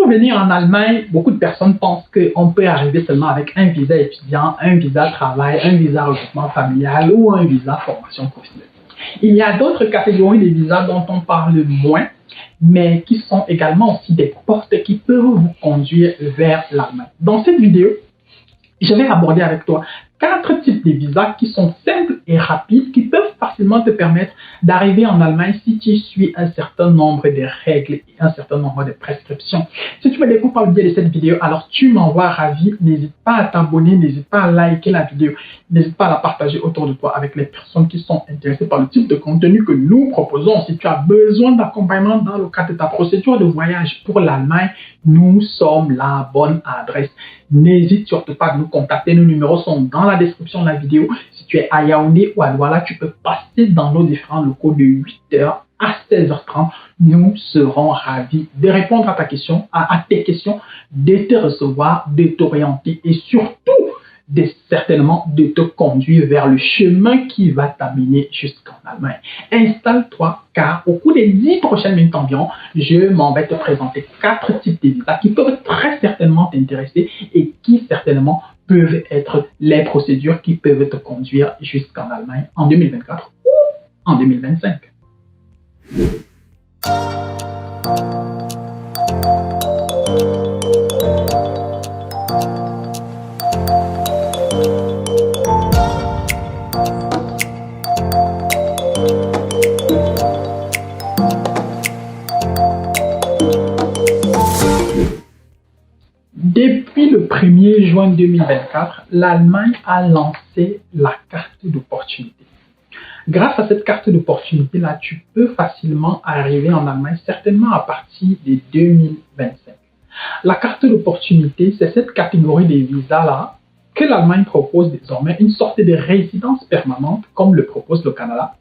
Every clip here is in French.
Pour venir en Allemagne, beaucoup de personnes pensent qu'on peut arriver seulement avec un visa étudiant, un visa travail, un visa regroupement familial ou un visa formation professionnelle. Il y a d'autres catégories de visas dont on parle moins, mais qui sont également aussi des portes qui peuvent vous conduire vers l'Allemagne. Dans cette vidéo, je vais aborder avec toi 4 types de visas qui sont simples et rapides, qui peuvent facilement te permettre d'arriver en Allemagne si tu suis un certain nombre de règles et un certain nombre de prescriptions. Si tu me découvres par le biais de cette vidéo, alors tu m'envoies ravi. N'hésite pas à t'abonner, n'hésite pas à liker la vidéo, n'hésite pas à la partager autour de toi avec les personnes qui sont intéressées par le type de contenu que nous proposons. Si tu as besoin d'accompagnement dans le cadre de ta procédure de voyage pour l'Allemagne, nous sommes la bonne adresse. N'hésite surtout pas à nous contacter. Nos numéros sont dans la description de la vidéo. Si tu es à Yaoundé ou à Douala, tu peux passer dans nos différents locaux de 8h à 16h30. Nous serons ravis de répondre à tes questions, de te recevoir, de t'orienter et surtout certainement de te conduire vers le chemin qui va t'amener jusqu'en Allemagne. Installe-toi car au cours des 10 prochaines minutes environ, je m'en vais te présenter 4 types de visas qui peuvent très certainement t'intéresser et qui certainement peuvent être les procédures qui peuvent te conduire jusqu'en Allemagne en 2024 ou en 2025. Depuis le 1er juin 2024, l'Allemagne a lancé la carte d'opportunité. Grâce à cette carte d'opportunité-là, tu peux facilement arriver en Allemagne, certainement à partir de 2025. La carte d'opportunité, c'est cette catégorie de visas-là que l'Allemagne propose désormais, une sorte de résidence permanente, comme le propose le Canada,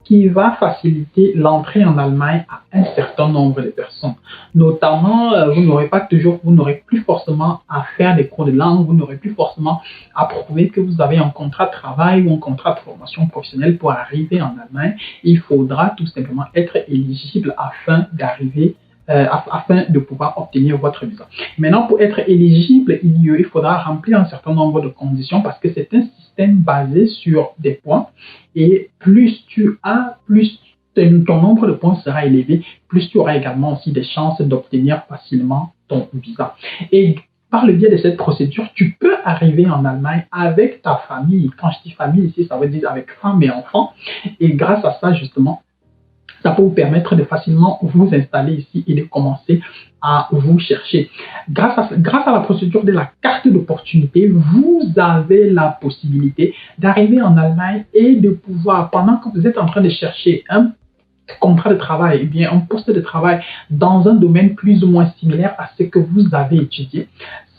qui va faciliter l'entrée en Allemagne à un certain nombre de personnes. Notamment, vous n'aurez plus forcément à faire des cours de langue, vous n'aurez plus forcément à prouver que vous avez un contrat de travail ou un contrat de formation professionnelle pour arriver en Allemagne. Il faudra tout simplement être éligible afin de pouvoir obtenir votre visa. Maintenant, pour être éligible, il faudra remplir un certain nombre de conditions parce que c'est un système basé sur des points et plus ton nombre de points sera élevé, plus tu auras également aussi des chances d'obtenir facilement ton visa. Et par le biais de cette procédure, tu peux arriver en Allemagne avec ta famille. Quand je dis famille ici, ça veut dire avec femme et enfants. Et grâce à ça, justement, ça peut vous permettre de facilement vous installer ici et de commencer à vous chercher. Grâce à la procédure de la carte d'opportunité, vous avez la possibilité d'arriver en Allemagne et de pouvoir, pendant que vous êtes en train de chercher un contrat de travail, eh bien un poste de travail dans un domaine plus ou moins similaire à ce que vous avez étudié,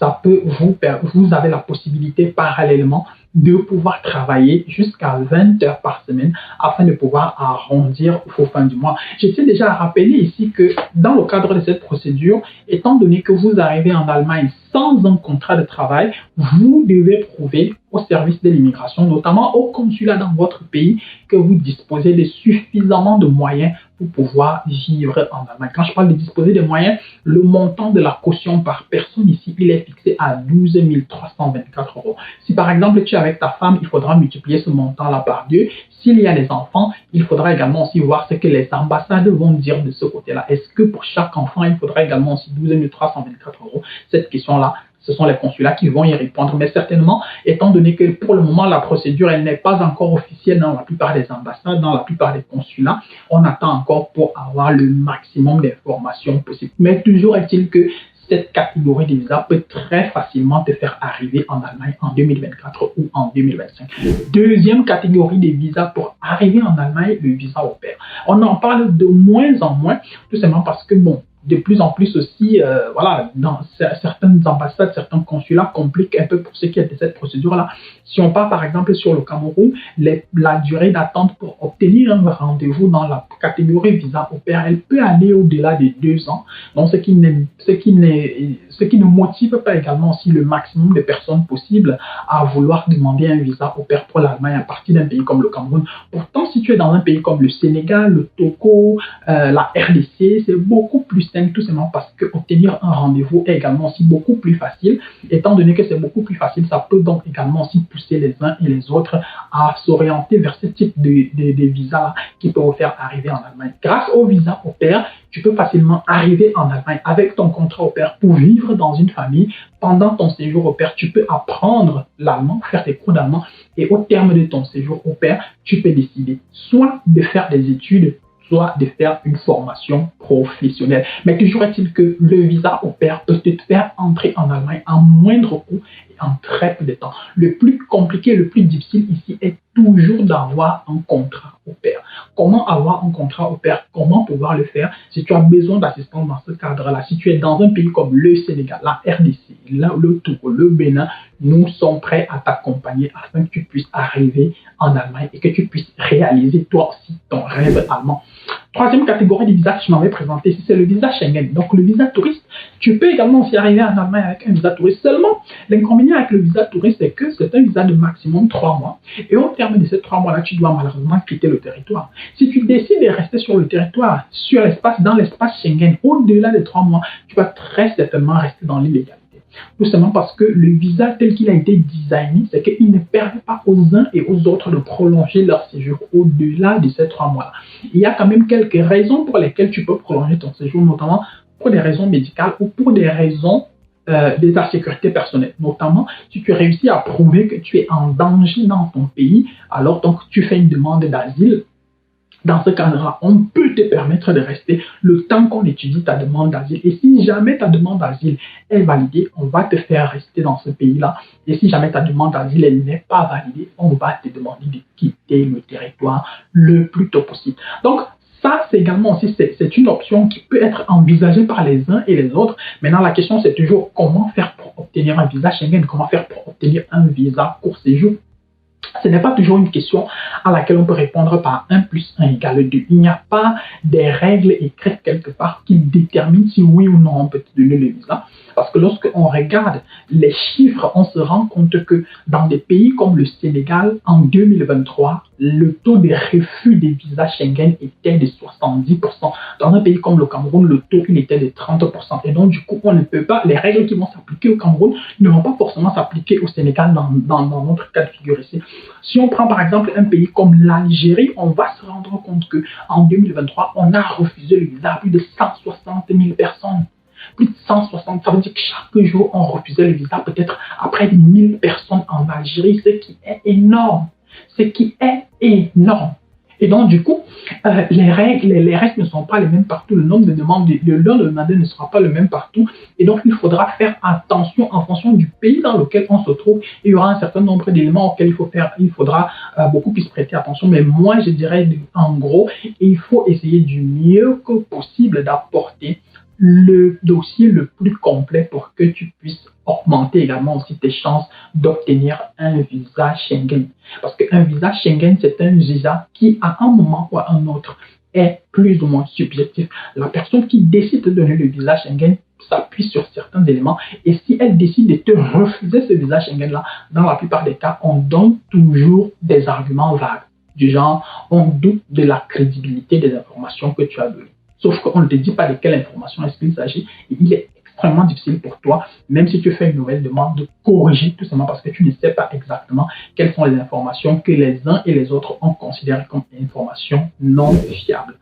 vous avez la possibilité parallèlement de pouvoir travailler jusqu'à 20 heures par semaine afin de pouvoir arrondir aux fins du mois. Je tiens déjà à rappeler ici que dans le cadre de cette procédure, étant donné que vous arrivez en Allemagne sans un contrat de travail, vous devez prouver au service de l'immigration, notamment au consulat dans votre pays, que vous disposez de suffisamment de moyens pour pouvoir vivre en Allemagne. Quand je parle de disposer de moyens, le montant de la caution par personne ici, il est fixé à 12 324 €. Si par exemple tu es avec ta femme, il faudra multiplier ce montant-là par 2. S'il y a des enfants, il faudra également aussi voir ce que les ambassades vont dire de ce côté-là. Est-ce que pour chaque enfant, il faudra également aussi 12 324 €? Cette question-là, ce sont les consulats qui vont y répondre. Mais certainement, étant donné que pour le moment, la procédure, elle n'est pas encore officielle dans la plupart des ambassades, dans la plupart des consulats, on attend encore pour avoir le maximum d'informations possibles. Mais toujours est-il que cette catégorie de visa peut très facilement te faire arriver en Allemagne en 2024 ou en 2025. Deuxième catégorie de visa pour arriver en Allemagne, le visa au pair. On en parle de moins en moins, tout simplement parce que, bon, de plus en plus aussi, dans certaines ambassades, certains consulats compliquent un peu pour ce qui est de cette procédure-là. Si on part par exemple sur le Cameroun, la durée d'attente pour obtenir un rendez-vous dans la catégorie visa au pair, elle peut aller au-delà de 2 ans. Donc, ce qui ne motive pas également aussi le maximum de personnes possibles à vouloir demander un visa au pair pour l'Allemagne à partir d'un pays comme le Cameroun. Pourtant, si tu es dans un pays comme le Sénégal, le Togo, la RDC, c'est beaucoup plus saine tout simplement parce que obtenir un rendez-vous est également aussi beaucoup plus facile. Étant donné que c'est beaucoup plus facile, ça peut donc également aussi pousser les uns et les autres à s'orienter vers ce type de visa qui peut vous faire arriver en Allemagne. Grâce au visa au pair, tu peux facilement arriver en Allemagne avec ton contrat au pair pour vivre dans une famille. Pendant ton séjour au pair, tu peux apprendre l'allemand, faire des cours d'allemand et au terme de ton séjour au pair, tu peux décider soit de faire des études, soit de faire une formation professionnelle. Mais toujours est-il que le visa au pair peut te faire entrer en Allemagne à moindre coût et en très peu de temps. Le plus compliqué, le plus difficile ici est toujours d'avoir un contrat au pair. Comment avoir un contrat au pair? Comment pouvoir le faire? Si tu as besoin d'assistance dans ce cadre-là, si tu es dans un pays comme le Sénégal, la RDC, le Togo, le Bénin, nous sommes prêts à t'accompagner afin que tu puisses arriver en Allemagne et que tu puisses réaliser toi aussi ton rêve allemand. Troisième catégorie de visa que je m'avais présenté ici, c'est le visa Schengen. Donc le visa touriste, tu peux également aussi arriver en Allemagne avec un visa touriste. Seulement, l'inconvénient avec le visa touriste, c'est que c'est un visa de maximum 3 mois. Et au terme de ces 3 mois-là, tu dois malheureusement quitter le territoire. Si tu décides de rester sur le territoire, dans l'espace Schengen, au-delà des 3 mois, tu vas très certainement rester dans l'illégalité. Tout simplement parce que le visa tel qu'il a été designé, c'est qu'il ne permet pas aux uns et aux autres de prolonger leur séjour au-delà de ces 3 mois-là. Il y a quand même quelques raisons pour lesquelles tu peux prolonger ton séjour, notamment pour des raisons médicales ou pour des raisons de ta sécurité personnelle. Notamment, si tu réussis à prouver que tu es en danger dans ton pays, alors donc tu fais une demande d'asile. Dans ce cadre-là, on peut te permettre de rester le temps qu'on étudie ta demande d'asile. Et si jamais ta demande d'asile est validée, on va te faire rester dans ce pays-là. Et si jamais ta demande d'asile n'est pas validée, on va te demander de quitter le territoire le plus tôt possible. Donc, ça, c'est également aussi, c'est une option qui peut être envisagée par les uns et les autres. Maintenant, la question, c'est toujours comment faire pour obtenir un visa Schengen, comment faire pour obtenir un visa court séjour. Ce n'est pas toujours une question à laquelle on peut répondre par 1 plus 1 égale 2. Il n'y a pas des règles écrites quelque part qui déterminent si oui ou non on peut te donner le visa. Parce que lorsqu'on regarde les chiffres, on se rend compte que dans des pays comme le Sénégal, en 2023, le taux de refus des visas Schengen était de 70%. Dans un pays comme le Cameroun, le taux il était de 30%. Et donc, du coup, on ne peut pas, les règles qui vont s'appliquer au Cameroun ne vont pas forcément s'appliquer au Sénégal dans notre cas de figure ici. Si on prend par exemple un pays comme l'Algérie, on va se rendre compte qu'en 2023, on a refusé le visa à plus de 160 000 personnes. Plus de 160, ça veut dire que chaque jour, on refusait le visa peut-être à près de 1000 personnes en Algérie, ce qui est énorme. Ce qui est énorme. Et donc, du coup, les règles ne sont pas les mêmes partout. Le nombre de demandes demandées ne sera pas le même partout. Et donc, il faudra faire attention en fonction du pays dans lequel on se trouve. Il y aura un certain nombre d'éléments auxquels il faudra beaucoup plus prêter attention. Mais moi, je dirais en gros, il faut essayer du mieux que possible d'apporter le dossier le plus complet pour que tu puisses augmenter également aussi tes chances d'obtenir un visa Schengen. Parce qu'un visa Schengen, c'est un visa qui, à un moment ou à un autre, est plus ou moins subjectif. La personne qui décide de donner le visa Schengen s'appuie sur certains éléments et si elle décide de te refuser ce visa Schengen-là, dans la plupart des cas, on donne toujours des arguments vagues. Du genre, on doute de la crédibilité des informations que tu as données. Sauf qu'on ne te dit pas de quelle information est-ce qu'il s'agit. Et il est extrêmement difficile pour toi, même si tu fais une nouvelle demande, de corriger tout simplement parce que tu ne sais pas exactement quelles sont les informations que les uns et les autres ont considérées comme informations non fiables.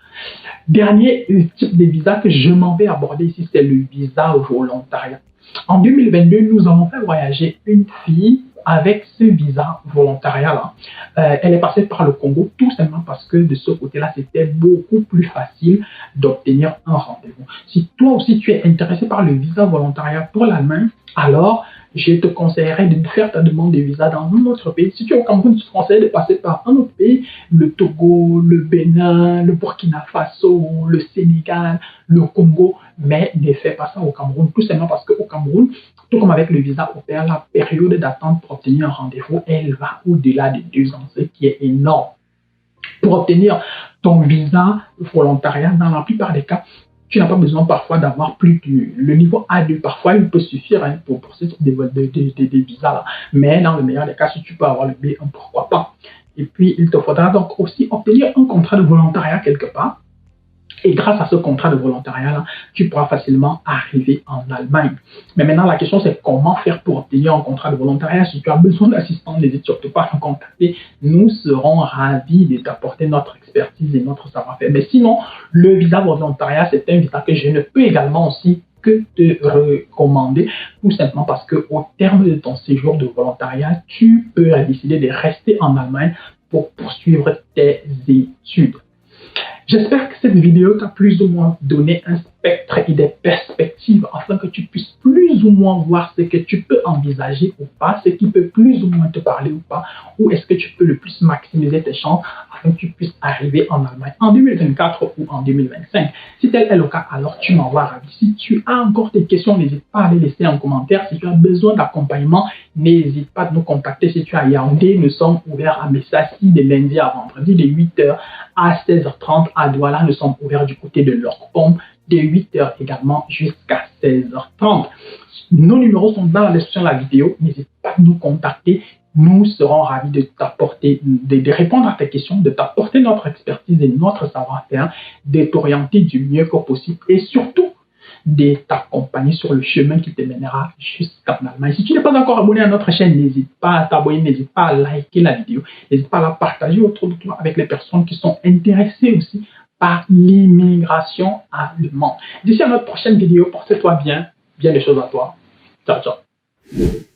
Dernier type de visa que je m'en vais aborder ici, c'est le visa volontariat. En 2022, nous avons fait voyager une fille avec ce visa volontariat-là. Elle est passée par le Congo tout simplement parce que de ce côté-là, c'était beaucoup plus facile d'obtenir un rendez-vous. Si toi aussi tu es intéressé par le visa volontariat pour l'Allemagne, alors je te conseillerais de faire ta demande de visa dans un autre pays. Si tu es au Cameroun, je te conseillerais de passer par un autre pays, le Togo, le Bénin, le Burkina Faso, le Sénégal, le Congo, mais ne fais pas ça au Cameroun, tout simplement parce qu'au Cameroun, tout comme avec le visa au pair, la période d'attente pour obtenir un rendez-vous, elle va au-delà de 2 ans, ce qui est énorme. Pour obtenir ton visa volontariat, dans la plupart des cas, tu n'as pas besoin parfois d'avoir plus de... Le niveau A2, parfois, il peut suffire pour ce type de visa-là. Mais dans le meilleur des cas, si tu peux avoir le B1, pourquoi pas. Et puis, il te faudra donc aussi obtenir un contrat de volontariat quelque part. Et grâce à ce contrat de volontariat-là, tu pourras facilement arriver en Allemagne. Mais maintenant, la question, c'est comment faire pour obtenir un contrat de volontariat. Si tu as besoin d'assistance, n'hésite surtout pas à nous contacter. Nous serons ravis de t'apporter notre expertise et notre savoir-faire. Mais sinon, le visa volontariat, c'est un visa que je ne peux également aussi que te recommander, tout simplement parce qu'au terme de ton séjour de volontariat, tu peux décider de rester en Allemagne pour poursuivre tes études. J'espère que cette vidéo t'a plus ou moins donné un spectre et des perspectives afin que tu puisses plus ou moins voir ce que tu peux envisager ou pas, ce qui peut plus ou moins te parler ou pas, ou est-ce que tu peux le plus maximiser tes chances afin que tu puisses arriver en Allemagne en 2024 ou en 2025. Si tel est le cas, alors tu m'envoies ravi. Si tu as encore des questions, n'hésite pas à les laisser en commentaire. Si tu as besoin d'accompagnement, n'hésite pas à nous contacter. Si tu es à Yaoundé, nous sommes ouverts à Messassi de lundi à vendredi de 8h à 16h30. À Douala, nous sommes ouverts du côté de l'Orpom de 8h également jusqu'à 16h30. Nos numéros sont dans la description de la vidéo. N'hésite pas à nous contacter. Nous serons ravis de t'apporter, de répondre à tes questions, de t'apporter notre expertise et notre savoir-faire, de t'orienter du mieux que possible et surtout de t'accompagner sur le chemin qui te mènera jusqu'en Allemagne. Si tu n'es pas encore abonné à notre chaîne, n'hésite pas à t'abonner, n'hésite pas à liker la vidéo, n'hésite pas à la partager autour de toi avec les personnes qui sont intéressées aussi par l'immigration allemande. D'ici à notre prochaine vidéo, porte-toi bien, bien des choses à toi. Ciao, ciao.